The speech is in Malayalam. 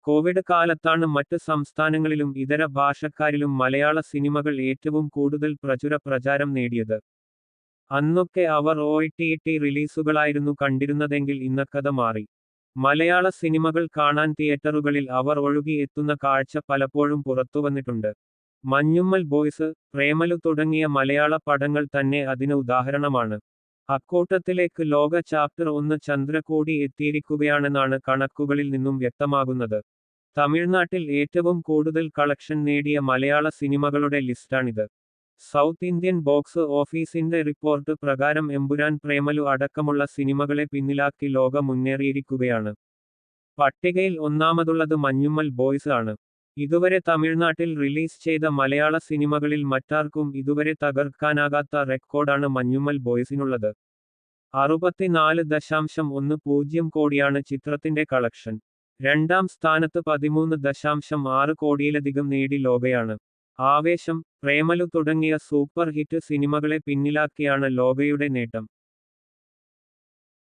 കോവിഡ് കാലത്താണ് മറ്റ് സംസ്ഥാനങ്ങളിലും ഇതര ഭാഷക്കാരിലും മലയാള സിനിമകൾ ഏറ്റവും കൂടുതൽ പ്രചാരം നേടിയത്. അന്നൊക്കെ അവർ OTT റിലീസുകളായിരുന്നു കണ്ടിരുന്നതെങ്കിൽ ഇന്നക്കഥ മാറി. മലയാള സിനിമകൾ കാണാൻ തിയേറ്ററുകളിൽ അവർ ഒഴുകി എത്തുന്ന കാഴ്ച പലപ്പോഴും പുറത്തുവന്നിട്ടുണ്ട്. മഞ്ഞുമ്മൽ ബോയ്സ്, പ്രേമലു തുടങ്ങിയ മലയാള പടങ്ങൾ തന്നെ അതിന് ഉദാഹരണമാണ്. അക്കൂട്ടത്തിലേക്ക് ലോക ചാപ്റ്റർ 1 ചന്ദ്രകോടി എത്തിയിരിക്കുകയാണെന്നാണ് കണക്കുകളിൽ നിന്നും വ്യക്തമാകുന്നത്. തമിഴ്നാട്ടിൽ ഏറ്റവും കൂടുതൽ കളക്ഷൻ നേടിയ മലയാള സിനിമകളുടെ ലിസ്റ്റാണിത്. സൗത്ത് ഇന്ത്യൻ ബോക്സ് ഓഫീസിന്റെ റിപ്പോർട്ട് പ്രകാരം എമ്പുരാൻ, പ്രേമലു അടക്കമുള്ള സിനിമകളെ പിന്നിലാക്കി ലോക മുന്നേറിയിരിക്കുകയാണ്. പട്ടികയിൽ ഒന്നാമതുള്ളത് മഞ്ഞുമ്മൽ ബോയ്സ് ആണ്. ഇതുവരെ തമിഴ്നാട്ടിൽ റിലീസ് ചെയ്ത മലയാള സിനിമകളിൽ മറ്റാർക്കും ഇതുവരെ തകർക്കാനാകാത്ത റെക്കോർഡാണ് മഞ്ഞുമ്മൽ ബോയ്സിനുള്ളത്. 64.10 കോടിയാണ് ചിത്രത്തിന്റെ കളക്ഷൻ. രണ്ടാം സ്ഥാനത്ത് 13.6 കോടിയിലധികം നേടി ലോകയാണ്. ആവേശം, പ്രേമലു തുടങ്ങിയ സൂപ്പർ ഹിറ്റ് സിനിമകളെ പിന്നിലാക്കിയാണ് ലോകയുടെ നേട്ടം.